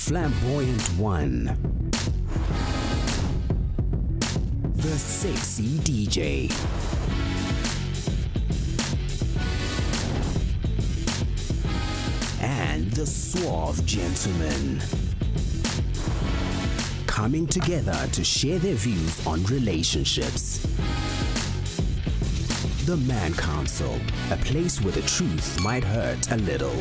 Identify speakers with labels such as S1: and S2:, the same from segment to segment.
S1: flamboyant one, the sexy DJ, and the suave gentleman, coming together to share their views on relationships. The Man Council, a place where the truth might hurt a little.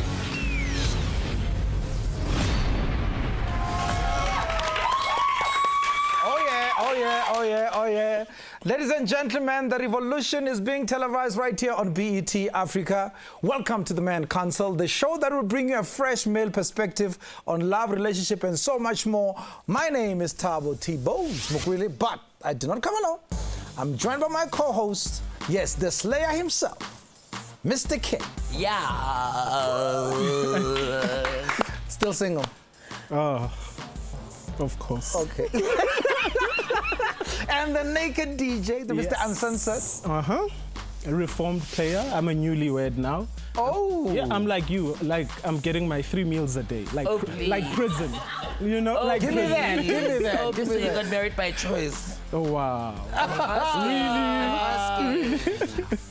S2: Oh yeah. Ladies and gentlemen, the revolution is being televised right here on BET Africa. Welcome to the Man Council, the show that will bring you a fresh male perspective on love, relationship, and so much more. My name is Thabo T-Bones Mukwili, but I do not come alone. I'm joined by my co-host, yes, the Slayer himself, Mr. Kid.
S3: Yeah.
S2: Still single?
S4: Of course.
S2: Okay. And the naked DJ, the Mr. Uncensored.
S4: A reformed player. I'm a newlywed now.
S2: Oh.
S4: Yeah, I'm like you. Like, I'm getting my 3 meals a day. Like, like prison. You know, like
S2: Give me
S4: prison.
S2: that. Give me that.
S3: Oh,
S2: Give
S3: so
S2: me
S3: you
S2: that.
S3: got married by choice.
S4: Oh, wow.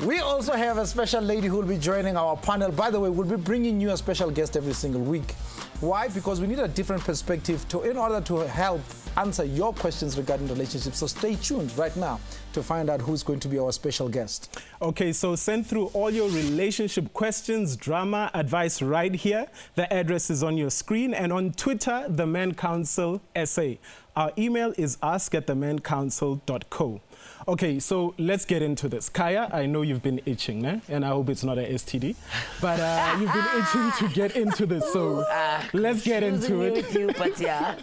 S2: We also have a special lady who will be joining our panel. By the way, we'll be bringing you a special guest every single week. Why? Because we need a different perspective in order to help answer your questions regarding relationships. So stay tuned right now to find out who's going to be our special guest.
S4: Okay, so send through all your relationship questions, drama, advice right here. The address is on your screen, and on Twitter, The Man Council SA. Our email is ask@themencouncil.co. Okay, so let's get into this. Kaya, I know you've been itching, né? And I hope it's not an STD, but you've been itching to get into this, so let's get into it.
S3: With you, but yeah.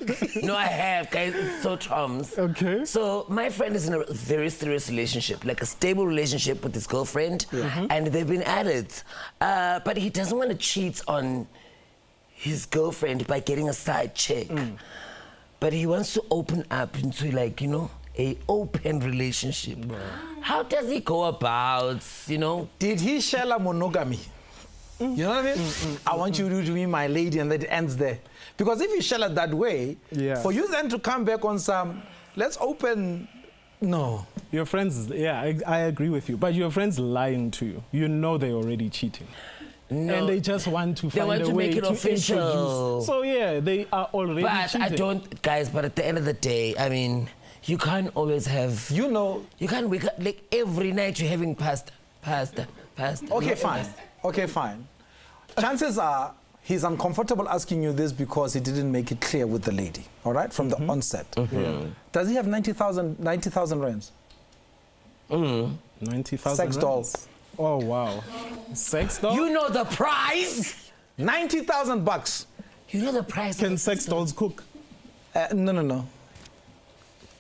S3: No, I have, guys. It's so charms.
S4: Okay.
S3: So my friend is in a very serious relationship, like a stable relationship with his girlfriend, and they've been at it. But he doesn't want to cheat on his girlfriend by getting a side chick. But he wants to open up into, like, you know, a open relationship. How does he go about, you know?
S2: Did he share a monogamy? You know what I mean? I want you to be my lady, and that it ends there. Because if you share it that way, for you then to come back on some, let's open, no.
S4: Your friends, yeah, I agree with you, but your friends lying to you. You know they're already cheating.
S3: No.
S4: And they just want to find a way
S3: make it
S4: to
S3: official.
S4: introduce. So yeah, they are already cheating.
S3: I don't, guys, but at the end of the day, I mean, you can't always have,
S2: You know.
S3: you can't wake up, like every night you're having pasta.
S2: Okay, fine. Okay, fine. Chances are he's uncomfortable asking you this because he didn't make it clear with the lady, all right, from the onset. Does he have 90,000 rands?
S4: 90,000
S2: Sex dolls.
S4: Oh, wow. Sex dolls?
S3: You know the price?
S2: 90,000 bucks.
S3: You know the price?
S4: Can sex dolls cook?
S2: No.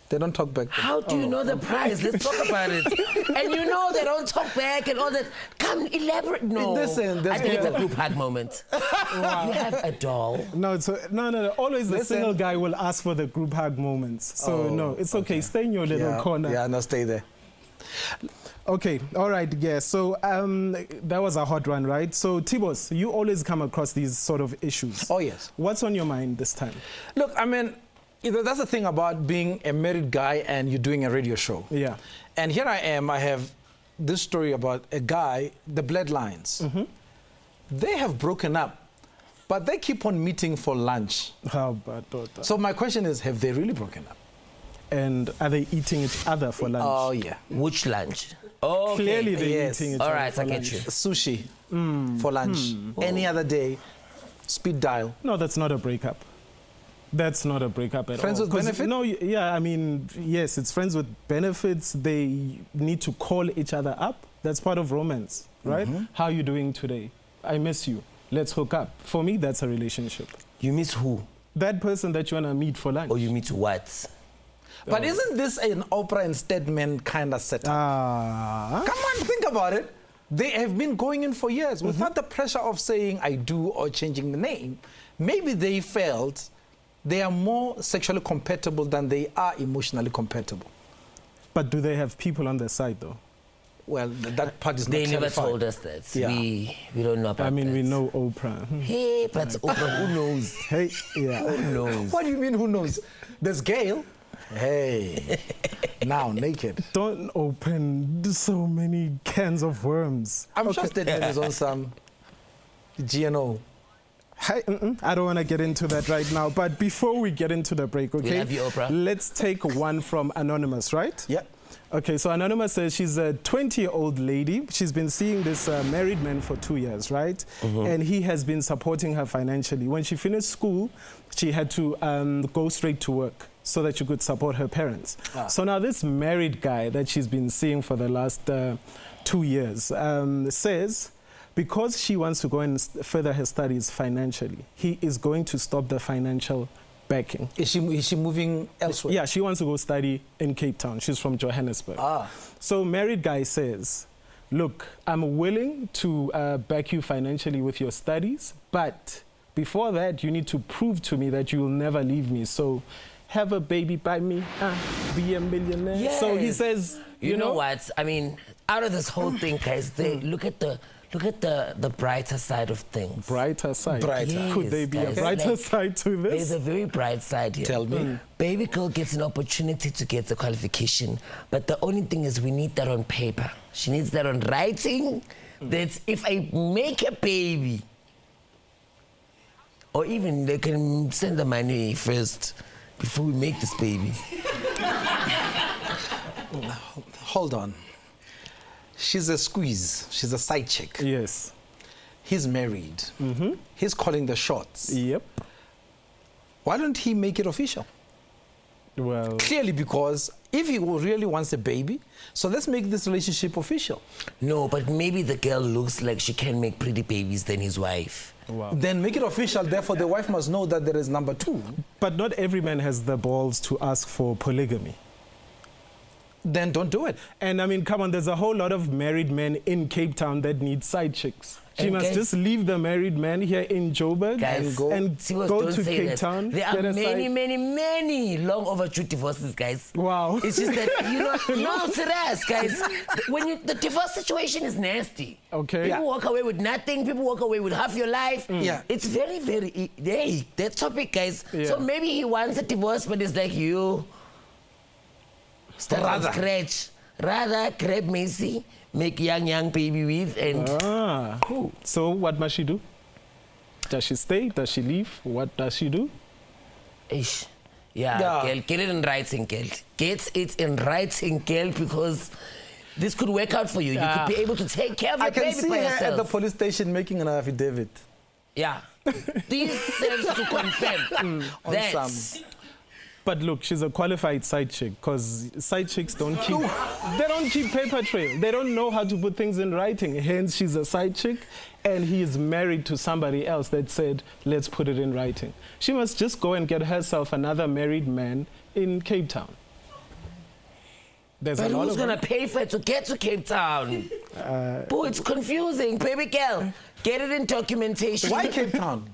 S2: They don't talk back.
S3: How do you know the price? Let's talk about it. And you know they don't talk back and all that. Come, elaborate. No.
S2: Listen,
S3: I think it's a group hug moment. You have a doll.
S4: No. Always the single guy will ask for the group hug moments. So no, it's okay. Stay in your little corner.
S2: Yeah, no, stay there.
S4: Okay, all right, yeah. So that was a hot one, right? So Tibos, you always come across these sort of issues.
S2: Oh, yes.
S4: What's on your mind this time?
S2: Look, I mean, that's the thing about being a married guy and you're doing a radio show.
S4: Yeah.
S2: And here I am, I have this story about a guy, the Bloodlines. They have broken up, but they keep on meeting for lunch.
S4: How about that?
S2: So my question is, have they really broken up?
S4: And are they eating each other for lunch?
S2: Oh, yeah.
S3: Which lunch? Oh, okay.
S4: Clearly they're
S2: Yes.
S4: eating each
S3: All
S4: other
S3: right,
S4: for
S3: I get
S4: lunch.
S3: you.
S2: Sushi for lunch. Any other day, speed dial.
S4: No, that's not a breakup. That's not a breakup at
S2: Friends
S4: all.
S2: with benefits?
S4: No, yeah, I mean, yes, it's friends with benefits. They need to call each other up. That's part of romance, right? How are you doing today? I miss you. Let's hook up. For me, that's a relationship.
S3: You miss who?
S4: That person that you want to meet for lunch.
S3: Or you meet what?
S2: But isn't this an Oprah and Stedman kind of setup? Come on, think about it. They have been going in for years without the pressure of saying I do or changing the name. Maybe they felt they are more sexually compatible than they are emotionally compatible.
S4: But do they have people on their side, though?
S2: Well, that part is not
S3: They never
S2: clarified.
S3: told us that.
S2: Yeah.
S3: We don't know about
S4: I mean,
S3: that.
S4: we know Oprah.
S3: Hey, but Oprah, who knows?
S4: Hey, yeah.
S3: Who knows?
S2: What do you mean, who knows? There's Gail. Hey, now naked.
S4: Don't open so many cans of worms.
S2: I'm sure Statement is on some GNO.
S4: Hi, I don't want to get into that right now. But before we get into the break, okay?
S3: love you, Oprah.
S4: Let's take one from Anonymous, right?
S2: Yeah.
S4: Okay, so Anonymous says she's a 20-year-old lady. She's been seeing this married man for 2 years, right? And he has been supporting her financially. When she finished school, she had to go straight to work so that she could support her parents. So now this married guy that she's been seeing for the last 2 years says because she wants to go and further her studies financially, he is going to stop the financial backing.
S2: Is she moving elsewhere?
S4: Yeah, she wants to go study in Cape Town. She's from Johannesburg. So married guy says, look, I'm willing to back you financially with your studies, but before that, you need to prove to me that you will never leave me. So have a baby by me, be a millionaire.
S3: Yes.
S4: So he says,
S3: You know what? I mean, out of this whole thing, guys, look at the brighter side of things.
S4: Brighter side.
S2: Brighter.
S3: Yes,
S4: Could there be a
S3: guys,
S4: brighter
S3: like,
S4: side to
S3: There's
S4: this?
S3: a very bright side here.
S2: Tell me.
S3: Baby girl gets an opportunity to get the qualification, but the only thing is we need that on paper. She needs that on writing. That if I make a baby, or even they can send the money first before we make this baby.
S2: Hold on. She's a squeeze. She's a side chick.
S4: Yes.
S2: He's married. He's calling the shots.
S4: Yep.
S2: Why don't he make it official?
S4: Well,
S2: Clearly, because if he really wants a baby, so let's make this relationship official.
S3: No, but maybe the girl looks like she can make pretty babies than his wife.
S4: wow.
S2: Then make it official. Therefore, the wife must know that there is number two.
S4: But not every man has the balls to ask for polygamy.
S2: Then don't do it.
S4: And I mean, come on, there's a whole lot of married men in Cape Town that need side chicks. She
S3: And
S4: must
S3: guys-
S4: just leave the married man here in Joburg
S3: Guys,
S4: and
S3: Siwas,
S4: go
S3: don't
S4: to
S3: say
S4: Cape
S3: that.
S4: Town.
S3: There
S4: get
S3: are
S4: a
S3: many, many long overdue divorces, guys.
S4: Wow.
S3: It's just that, you know, no, serious, guys. When the divorce situation is nasty.
S4: Okay.
S3: People
S2: Yeah.
S3: walk away with nothing. People walk away with half your life.
S2: Yeah.
S3: It's very, very, hey, that topic, guys.
S4: Yeah.
S3: So maybe he wants a divorce, but it's like you start from
S2: Rather.
S3: scratch. Rather grab Macy, make young baby with, and cool.
S4: So what must she do? Does she stay? Does she leave? What does she do?
S3: Ish. Yeah,
S2: Yeah.
S3: girl, get it in writing, girl. Get it in writing, girl, because this could work out for you. You could be able to take care of your
S2: I can
S3: baby
S2: see
S3: by
S2: her
S3: yourself.
S2: at the police station making an affidavit.
S3: Yeah. This serves to confirm
S2: On
S3: that.
S2: some.
S4: But look, she's a qualified side chick because side chicks don't keep paper trail. They don't know how to put things in writing. Hence, she's a side chick and he is married to somebody else that said, let's put it in writing. She must just go and get herself another married man in Cape Town. There's
S3: But
S4: a lot
S3: who's
S4: of
S3: going to pay for it to get to Cape Town? Boy, it's confusing. Baby girl, get it in documentation.
S2: Why Cape Town?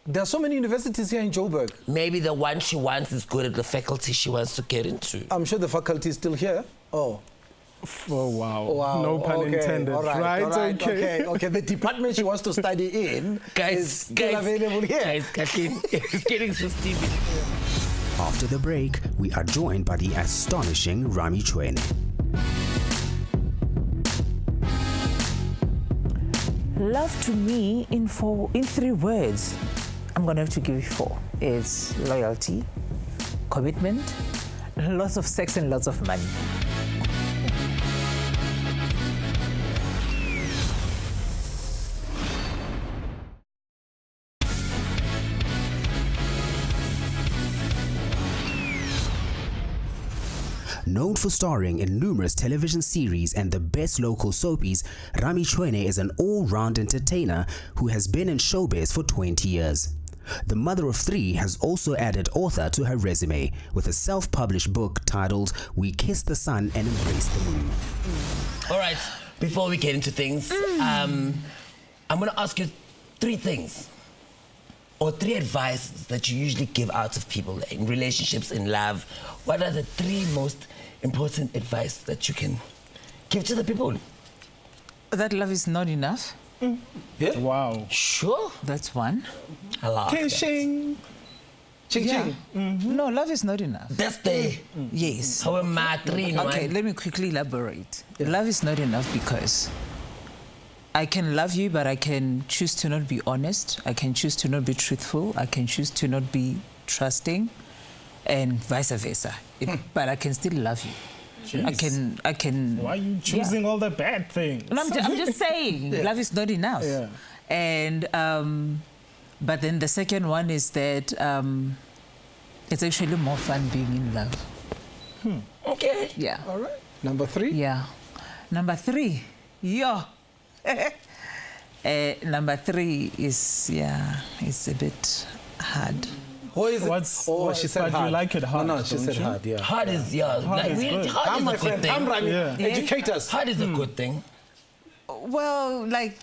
S2: There are so many universities here in Joburg.
S3: Maybe the one she wants is good at the faculty she wants to get into.
S2: I'm sure the faculty is still here. Oh.
S4: Oh, wow.
S2: Wow.
S4: No pun
S2: Okay.
S4: intended.
S2: All right.
S4: Okay.
S2: Okay. The department she wants to study in is still available here.
S3: Guys, Kathleen, it's getting so steamy.
S1: After the break, we are joined by the astonishing Rami Chwene.
S5: Love to me in 3 words. I'm going to have to give you 4. It's loyalty, commitment, lots of sex and lots of money.
S1: Known for starring in numerous television series and the best local soapies, Rami Chwene is an all-round entertainer who has been in showbiz for 20 years. The mother of 3 has also added author to her resume with a self-published book titled We Kiss the Sun and Embrace the Moon.
S3: All right, before we get into things, I'm going to ask you 3 things or 3 advices that you usually give out of people in relationships, in love. What are the 3 most important advice that you can Give to the people.
S5: That love is not enough.
S2: Yeah.
S4: Wow.
S3: Sure.
S5: That's one.
S3: I love that.
S4: Kishing.
S2: Ching ching.
S5: No, love is not enough.
S3: That's the
S5: Yes.
S3: how am I three?
S5: Okay, let me quickly elaborate. Love is not enough because I can love you, but I can choose to not be honest. I can choose to not be truthful. I can choose to not be trusting, and vice versa. But I can still love you.
S4: Jeez.
S5: I can.
S4: Why are you choosing all the bad things?
S5: No, I'm just saying, love is not enough.
S4: Yeah.
S5: And but then the second one is that it's actually more fun being in love.
S3: Okay.
S5: Yeah.
S2: All right. Number 3.
S5: Yeah. Number 3, yeah. Number 3 is it's a bit hard.
S2: What is it?
S4: What's-
S2: oh,
S4: what-
S2: she said
S4: but you
S2: hard.
S4: like it hard,
S2: No, she
S4: don't
S2: said
S4: you?
S2: hard, yeah.
S3: Hard is
S4: Hard is good.
S3: hard
S2: I'm
S3: is
S2: my
S3: a good
S2: friend.
S3: thing.
S2: I'm Rami.
S4: Yeah.
S2: Educate us.
S3: Hard is a good thing.
S5: Well, like,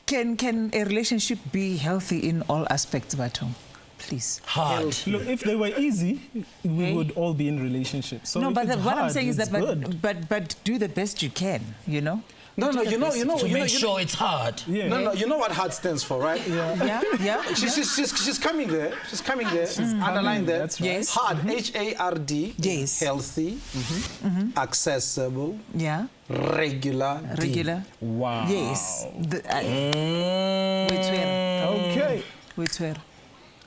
S5: can a relationship be healthy in all aspects, Batum? Please.
S3: Hard.
S4: Look, if they were easy, we
S5: Okay.
S4: would all be in relationships. So
S5: no,
S4: if
S5: but
S4: it's
S5: what I'm
S4: hard,
S5: saying is
S4: it's
S5: that,
S4: good.
S5: but do the best you can, you know?
S2: No,
S3: To make
S2: you
S3: sure it's hard.
S4: Yeah.
S2: No, you know what hard stands for, right?
S5: Yeah, yeah.
S2: She's coming there. She's coming there. Underline there.
S4: That's right.
S5: Yes.
S2: Hard. Hard.
S5: Yes.
S2: Healthy. Accessible.
S5: Yeah,
S2: Regular. deep.
S5: regular.
S4: Wow.
S5: Yes.
S4: Okay.
S5: Wait,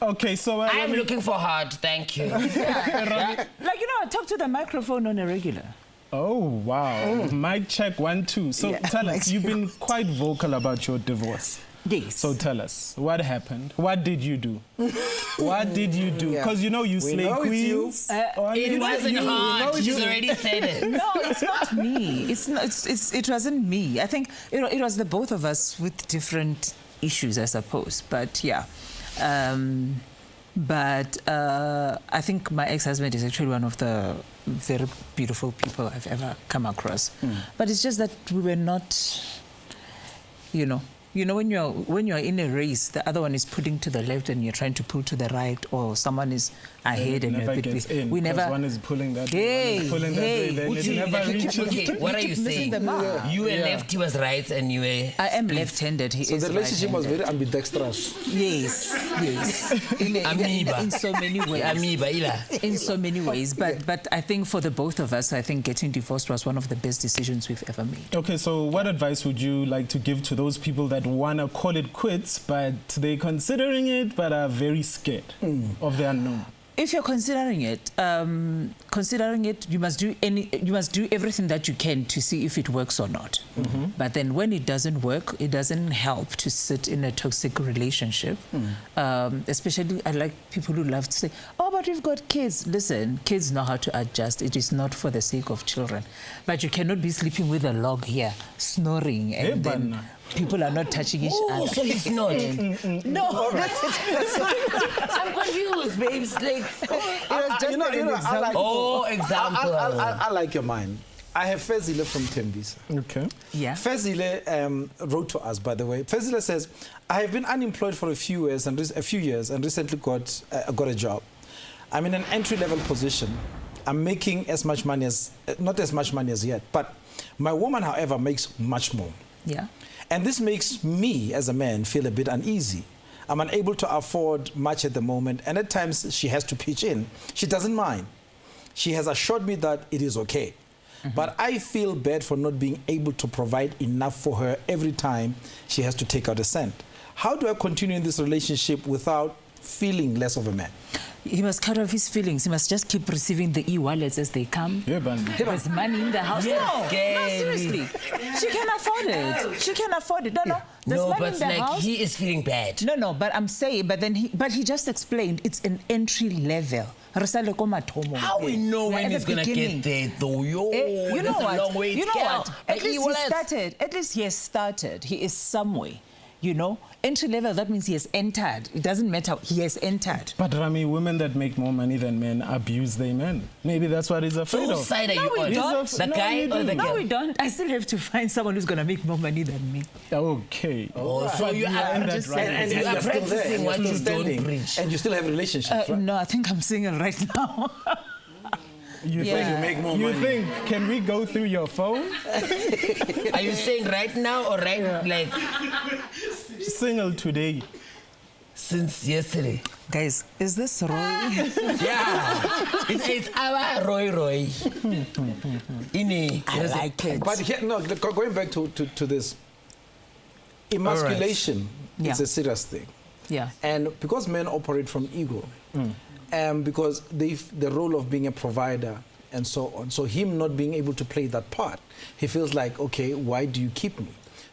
S4: Okay, so
S3: I am
S4: let me-
S3: looking for hard. Thank you.
S5: Like, I talk to the microphone on a regular.
S4: Oh, wow. Mic check 1, 2. So
S5: Yeah,
S4: tell
S5: mic
S4: us, you've been quite vocal about your divorce.
S5: Yes.
S4: So tell us, what happened? What did you do? What did you do?
S2: Yeah.
S4: Because you know you slay
S2: know it's you.
S4: queens. Oh, I
S3: It
S4: mean,
S3: wasn't
S4: you.
S3: hard. You already said it.
S5: No, it's not me. It wasn't me. I think it was the both of us with different issues, I suppose. But yeah, I think my ex-husband is actually one of the very beautiful people I've ever come across. But it's just that we were not, you know, when you're in a race, the other one is pulling to the left and you're trying to pull to the right, or someone is ahead and
S4: never
S5: you're a bit.
S4: gets in.
S5: We
S4: 'cause
S5: never.
S4: one is pulling that way, one is pulling that way, then
S3: Would
S4: it
S3: you-
S4: never
S3: you keep-
S4: reaches.
S3: okay, what are
S5: keep
S3: you
S5: missing
S3: saying?
S5: the mark.
S3: You were left, he was right, and you were...
S5: I am left-handed. He
S2: So
S5: is
S2: the relationship was
S5: right-handed.
S2: very ambidextrous.
S5: Yes.
S3: Amoeba.
S5: In so many ways.
S3: Amoeba, ila.
S5: In so many ways. But I think for the both of us, I think getting divorced was one of the best decisions we've ever made.
S4: Okay, so what advice would you like to give to those people that want to call it quits, but they're considering it, but are very scared of the unknown?
S5: If you're considering it, you must do everything that you can to see if it works or not. But then when it doesn't work, it doesn't help to sit in a toxic relationship. Especially, I like people who love to say, "Oh, but we've got kids." Listen, kids know how to adjust. It is not for the sake of children. But you cannot be sleeping with a log here, snoring, and then
S4: bana.
S5: people are not touching each
S3: Oh,
S5: other.
S3: so he's not.
S5: No,
S3: I'm confused, babes. Like,
S5: it was just
S2: I like,
S3: example.
S2: I like your mind. I have Fezile from Tembisa.
S4: Okay.
S5: yeah.
S2: Fezile wrote to us, by the way. Fezile says, "I have been unemployed for a few years and recently got a job. I'm in an entry-level position. I'm making as much money as not as much money as yet, but my woman, however, makes much more.
S5: Yeah.
S2: And this makes me, as a man, feel a bit uneasy. I'm unable to afford much at the moment, and at times she has to pitch in. She doesn't mind. She has assured me that it is okay. But I feel bad for not being able to provide enough for her every time she has to take out a cent. How do I continue in this relationship without feeling less of a man?"
S5: He must cut off his feelings. He must just keep receiving the e-wallets as they come.
S4: Yeah, but
S5: There's money in the house.
S3: Yes,
S5: No,
S3: Gary.
S5: seriously. She can afford it. She can afford it. No. There's
S3: No,
S5: money
S3: but
S5: in the
S3: like,
S5: house.
S3: he is feeling bad.
S5: No, but I'm saying, but he just explained it's an entry level.
S3: How we know when he's going to get there, though? Yo,
S5: You know
S3: that's
S5: what?
S3: a long way
S5: You
S3: to
S5: know
S3: go.
S5: what? At least he
S3: E-wallet.
S5: started. At least he has started. He is somewhere. You know, entry level. That means he has entered. It doesn't matter. He has entered.
S4: But Rami, women that make more money than men abuse their men. Maybe that's what he's afraid
S3: Whose
S4: of.
S3: side are
S5: No,
S3: you
S5: we
S3: on?
S5: don't.
S3: The
S4: No,
S3: guy
S4: we
S3: or the
S4: don't.
S5: No,
S3: girl?
S5: we don't. I still have to find someone who's going to make more money than me.
S4: Okay.
S3: Oh, so you
S4: are in
S3: are
S4: that
S5: just
S4: right.
S5: saying.
S2: And
S3: You
S2: you're
S3: are
S2: still there,
S3: practicing
S2: and
S3: what
S2: you're
S3: you
S2: still
S3: don't
S2: standing,
S3: preach.
S2: and you still have relationships, right?
S5: No, I think I'm single right now.
S4: You
S5: Yeah.
S4: think
S2: You make more
S4: you
S2: money.
S4: think? Can we go through your phone?
S3: Are you saying right now or like
S4: Single today.
S3: since yesterday?
S5: Guys, is this Roy?
S3: Yeah. It's our Roy.
S5: I like it.
S2: But here, no, going back to this, emasculation
S5: Yeah.
S2: is a serious thing.
S5: Yeah.
S2: And because men operate from ego, because the role of being a provider and so on, so him not being able to play that part, he feels like, okay, why do you keep me?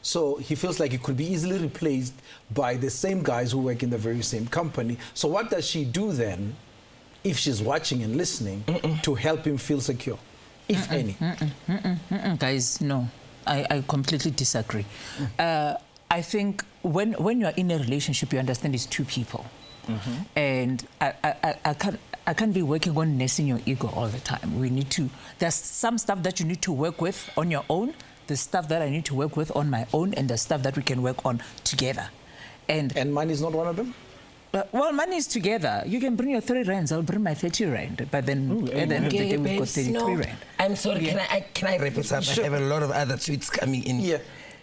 S2: So he feels like he could be easily replaced by the same guys who work in the very same company. So what does she do then, if she's watching and listening, to help him feel secure, if any?
S5: Guys, no. I completely disagree. I think when you're in a relationship, you understand it's two people. And I can't be working on nursing your ego all the time. We need to, there's some stuff that you need to work with on your own, the stuff that I need to work with on my own, and the stuff that we can work on together.
S2: And money is not one of them?
S5: Well, money is together. You can bring your 3 rands, I'll bring my 30 rand. But then at the end of the day, we've got 33 rand.
S3: I'm sorry,
S5: Yeah.
S3: can I wrap it up? I have a lot of other tweets coming in.
S2: Yeah.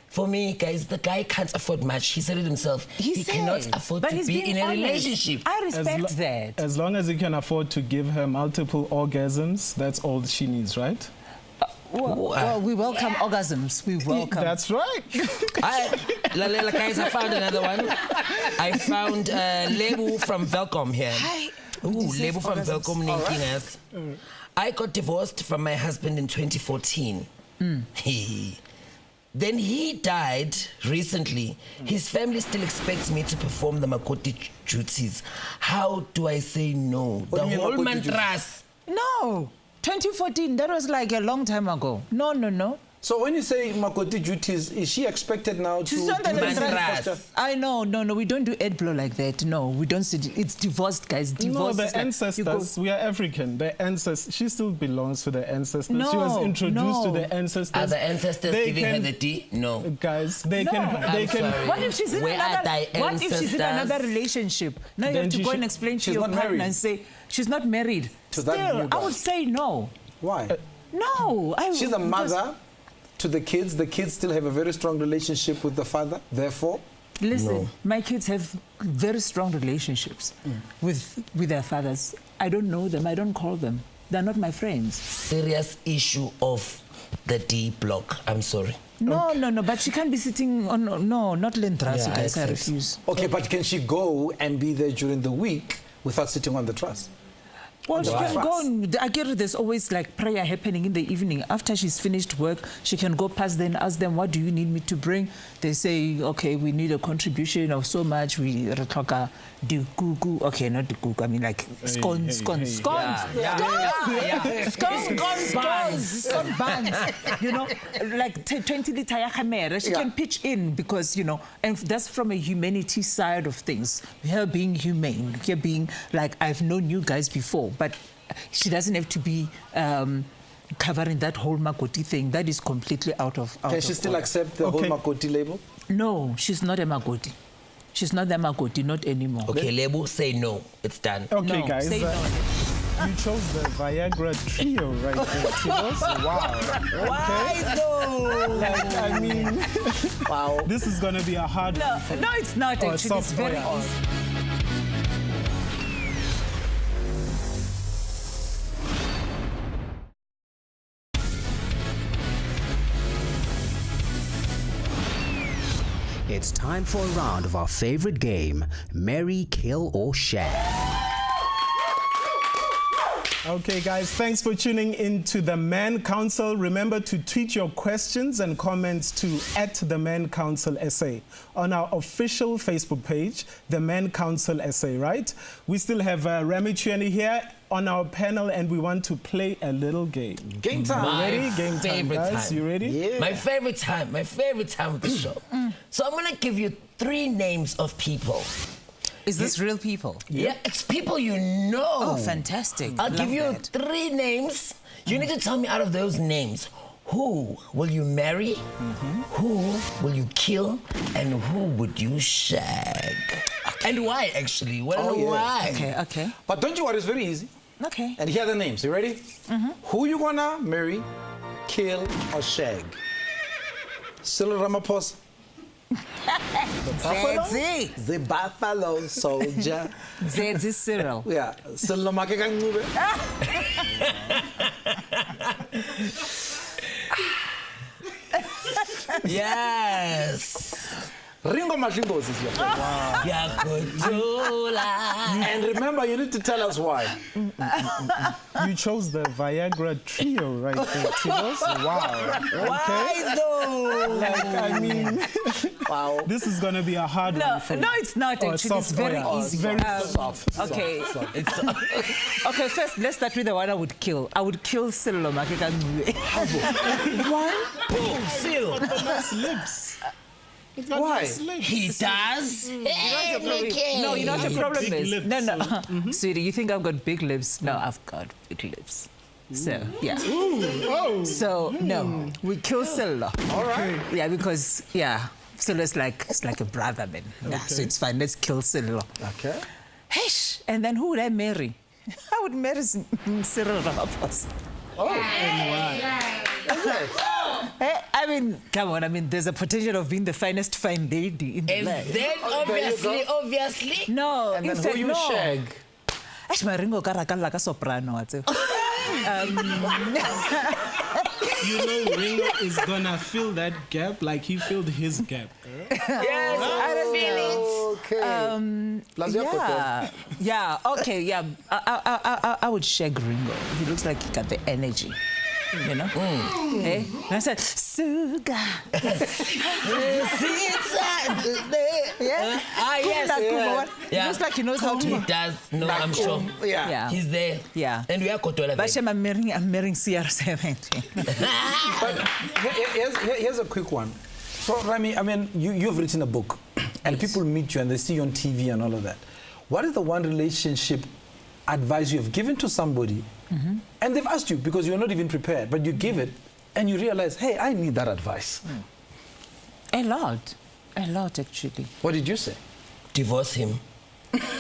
S3: For me, guys, the guy can't afford much. He said it himself. He
S5: said,
S3: cannot afford
S5: but
S3: to
S5: he's
S3: be
S5: being
S3: in a
S5: honest.
S3: relationship.
S5: I respect that.
S4: As long as he can afford to give her multiple orgasms, that's all she needs, right?
S5: Well, we welcome orgasms. We welcome.
S4: That's right.
S3: Guys, I found another one. I found Lebu from Velcom here. Ooh, Lebu from Velcom linking us. I got divorced from my husband in 2014. Then he died recently. His family still expects me to perform the Makoti duties. How do I say no?
S2: What
S3: The
S2: do you mean
S3: whole
S2: Makoti duties?
S3: mantras.
S5: No, 2014. That was like a long time ago. No.
S2: So when you say Makoti duties, is she expected now to
S5: She's not
S2: do
S5: an
S2: the
S3: Mandras.
S2: stuff?
S5: I know, no, we don't do head blow like that. No, we don't see it's divorced, guys.
S4: No,
S5: Divorce
S4: the
S5: is like,
S4: ancestors, we are African. The ancestors, she still belongs to the ancestors. She
S5: No,
S4: was introduced to
S5: no.
S4: the ancestors.
S3: Are the ancestors
S4: They
S3: giving her
S4: can-
S3: the D? No.
S4: Guys, they
S5: No.
S4: can, they
S3: I'm
S4: can.
S3: sorry.
S5: What if she's in
S3: Where are
S5: another?
S3: thy
S5: What if she's in
S3: ancestors?
S5: another relationship? Now you
S4: Then
S5: have to
S4: she
S5: go and
S4: should-
S5: explain to
S2: she's
S5: your
S2: not
S5: partner
S2: married.
S5: and say she's not married.
S2: To that
S5: Still,
S2: new
S5: I
S2: guy.
S5: would say no.
S2: Why?
S5: No,
S2: She's a mother to the kids. The kids still have a very strong relationship with the father. Therefore,
S5: Listen,
S3: No.
S5: my kids have very strong relationships with their fathers. I don't know them. I don't call them. They're not my friends.
S3: Serious issue of the D block. I'm sorry.
S5: No. But she can't be sitting on. No, not Lentras,
S3: Yeah,
S5: guys. I
S3: I
S5: refuse.
S2: okay, but can she go and be there during the week without sitting on the truss?
S5: Well, she can
S2: Wow.
S5: go. I get it, there's always like prayer happening in the evening. After she's finished work, she can go past there and ask them, what do you need me to bring? They say, okay, we need a contribution of so much. We retaka the gugu. Okay, not the gugu. I mean like scones. Scone buns. You know, like 20 liter ya camera. She can pitch in because, you know, and that's from a humanity side of things. Her being humane, her being like, I've known you guys before, but she doesn't have to be covering that whole Makoti thing. That is completely out of
S2: Can she still
S5: order.
S2: accept the
S4: Okay.
S2: whole Makoti label?
S5: No, she's not a Makoti. She's not the Makoti, not anymore.
S3: Okay, Lebu, say no. It's done.
S4: Okay,
S5: No,
S4: guys,
S5: say no.
S4: you chose the Viagra trio right there. Tinos. Wow.
S3: Why though?
S4: Like, I mean,
S2: Wow.
S4: this is going to be a hard one.
S5: No, it's not
S4: Or
S5: actually. It's
S4: soft
S5: very
S4: oil.
S5: easy.
S1: It's time for a round of our favorite game, Marry, Kill or Share.
S4: Okay, guys, thanks for tuning in to the Man Council. Remember to tweet your questions and comments to @theManCouncilSA on our official Facebook page, The Man Council SA, right? We still have Remy Chueni here on our panel, and we want to play a little game.
S2: Game time.
S3: My
S4: Ready? Game time,
S3: favorite
S4: guys.
S3: time.
S4: You ready?
S2: Yeah.
S3: My favorite time of the show. So I'm gonna give you 3 names of people.
S5: Is this real people?
S3: Yeah, it's people you know.
S5: Oh, fantastic.
S3: I'll
S5: Love
S3: give you
S5: that.
S3: 3 names. You need to tell me out of those names, who will you marry, who will you kill, and who would you shag? And why, actually? Well,
S2: Oh, yeah.
S3: why?
S5: Okay.
S2: But don't you worry, it's very easy.
S5: Okay.
S2: And here are the names. You ready? Who you gonna marry, kill, or shag? Cyril Ramaphosa. The Buffalo?
S5: Zedzi.
S2: The Buffalo Soldier.
S5: Zedzi Cyril.
S2: Yeah. Cyril Ramaphosa.
S3: Yes.
S2: Ringo Mashingos is your friend. And remember, you need to tell us why.
S4: You chose the Viagra trio right there, Tigos. Wow.
S3: Why though?
S4: Like, I mean,
S2: Wow.
S4: this is going to be a hard one for you.
S5: No, it's not
S4: Or
S5: actually. It's
S4: soft,
S5: very
S4: yeah.
S5: easy.
S4: Very
S2: soft.
S5: Okay. Okay, first let's start with the one I would kill. I would kill Cyril Ramaphosa.
S2: Why?
S3: Still.
S4: Nice lips. It's got
S2: Why?
S4: nice lips.
S3: He does.
S5: No, you know what the problem
S4: Big
S5: is?
S4: lips,
S5: No. Sweetie, you think I've got big lips? No, I've got big lips. So, yeah. So, no, we kill Cyril.
S2: All right.
S5: Yeah, because, yeah, Cyril is like a brother, man. Yeah, so it's fine. Let's kill Cyril.
S2: Okay.
S5: Hesh! And then who would I marry? I would marry Cyril Ramaphosa. I mean, come on. I mean, there's a potential of being the finest fine lady in the
S3: And
S5: land.
S3: then obviously.
S5: No,
S2: And
S5: in
S2: then
S5: fact,
S2: who you
S5: no.
S2: shag?
S5: Ash maringo kara like a soprano. What's it?
S4: You know, Ringo is going to fill that gap like he filled his gap.
S3: Yes, I feel it.
S2: Okay. Plus your
S5: Yeah, yeah, okay, yeah. I would shag Ringo. He looks like he got the energy. You know? Eh? And I said, Suga. Yeah.
S3: Yes.
S5: He looks like he knows how
S3: He
S5: to.
S3: does. No, I'm sure.
S2: Yeah.
S5: Yeah.
S3: He's there.
S5: Yeah.
S3: And we are Kotola.
S5: But I'm marrying CR70.
S2: But here's a quick one. So, Rami, I mean, you've written a book, and people meet you and they see you on TV and all of that. What is the one relationship advice you have given to somebody, and they've asked you because you're not even prepared, but you give it, and you realize, hey, I need that advice.
S5: A lot actually.
S2: What did you say?
S3: Divorce him.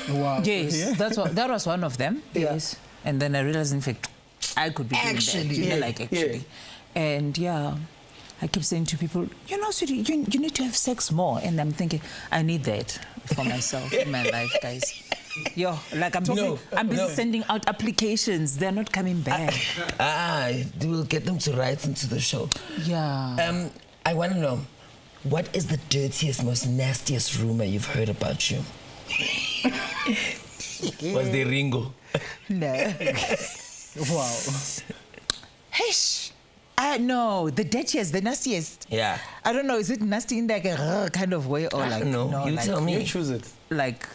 S4: Wow.
S5: Yes,
S4: Yeah.
S5: that was one of them.
S2: Yeah.
S5: Yes, and then I realized, in fact, I could be doing
S3: Actually,
S5: that. You know,
S2: yeah,
S5: like actually, and yeah, I keep saying to people, you know, sweetie, you need to have sex more, and I'm thinking, I need that for myself in my life, guys. Yo, like I'm busy, sending out applications. They're not coming back.
S3: We'll get them to write into the show.
S5: Yeah.
S3: I want to know, what is the dirtiest, most nastiest rumor you've heard about you? Was the Ringo?
S5: No.
S4: Wow.
S5: Hesh. No, the dirtiest, the nastiest.
S3: Yeah.
S5: I don't know, is it nasty in like a kind of way or like...
S3: No, you
S5: like,
S3: tell me.
S2: You choose it.
S5: Like...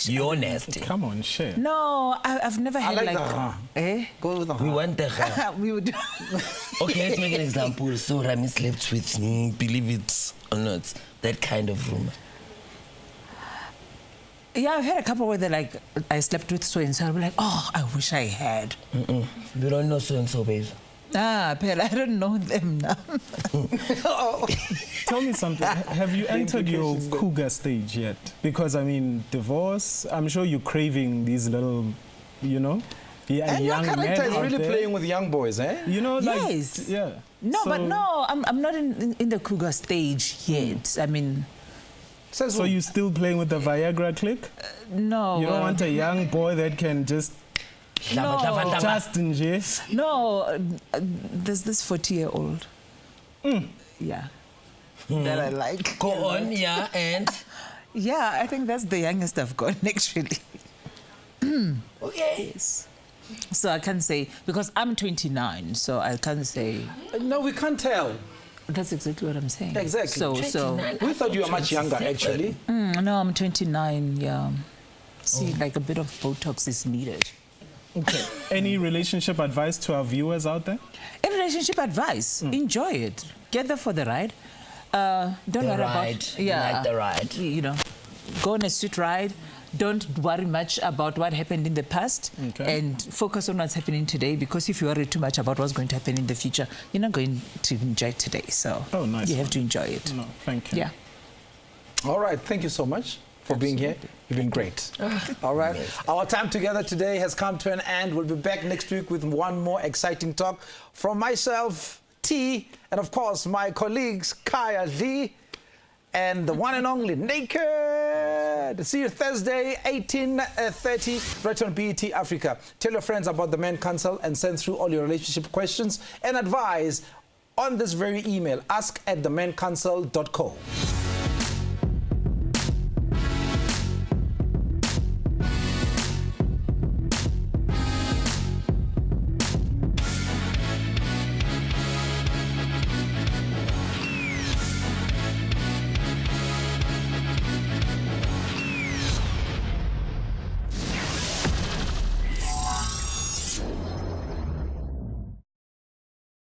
S3: You're nasty.
S4: Come on, share.
S5: No, I've never had
S2: like
S5: like...
S2: that.
S5: Eh?
S2: Go with the
S3: We want the
S5: We would...
S3: Okay, let's make an example. So Rami slept with me, believe it or not, that kind of rumor.
S5: Yeah, I've had a couple where they're like, I slept with so-and-so. I'll be like, oh, I wish I had.
S3: We don't know so-and-so, babe.
S5: Pell, I don't know them now.
S4: Tell me something. Have you entered your cougar stage yet? Because, I mean, divorce, I'm sure you're craving these little, you know,
S2: And your
S4: young men
S2: character is
S4: out
S2: really
S4: there.
S2: playing with young boys, eh?
S4: You know, like,
S5: Yes.
S4: yeah.
S5: No,
S4: So-
S5: but no, I'm not in the cougar stage yet. I mean,
S2: Says
S4: So
S2: who?
S4: you still playing with the Viagra click?
S5: no.
S4: You don't want a young boy that can just
S5: No.
S4: just nje?
S5: No, there's this 40-year-old. Yeah. That I like.
S3: Go on, yeah, and...
S5: Yeah, I think that's the youngest I've got, actually.
S3: Okay.
S5: Yes. So I can't say, because I'm 29, so I can't say.
S2: No, we can't tell.
S5: That's exactly what I'm saying.
S2: Exactly.
S5: So,
S3: 29.
S2: We thought you were much younger, actually.
S5: no, I'm 29, yeah. See, like a bit of Botox is needed.
S4: Okay. Any relationship advice to our viewers out there?
S5: In relationship advice, enjoy it. Get there for the ride. Don't
S3: The
S5: worry
S3: ride.
S5: about...
S3: You like the ride.
S5: You know, go on a sweet ride. Don't worry much about what happened in the past and focus on what's happening today, because if you worry too much about what's going to happen in the future, you're not going to enjoy today. So
S4: Oh, nice
S5: you have
S4: one.
S5: to enjoy it.
S4: No, thank you.
S5: Yeah.
S2: All right, thank you so much for being here. You've been great. All right. Our time together today has come to an end. We'll be back next week with one more exciting talk from myself, T, and of course my colleagues, Kaya Lee, and the one and only Naked. See you Thursday, 18:30, right on BET Africa. Tell your friends about the Men Council and send through all your relationship questions and advice on this very email, ask@themencouncil.co.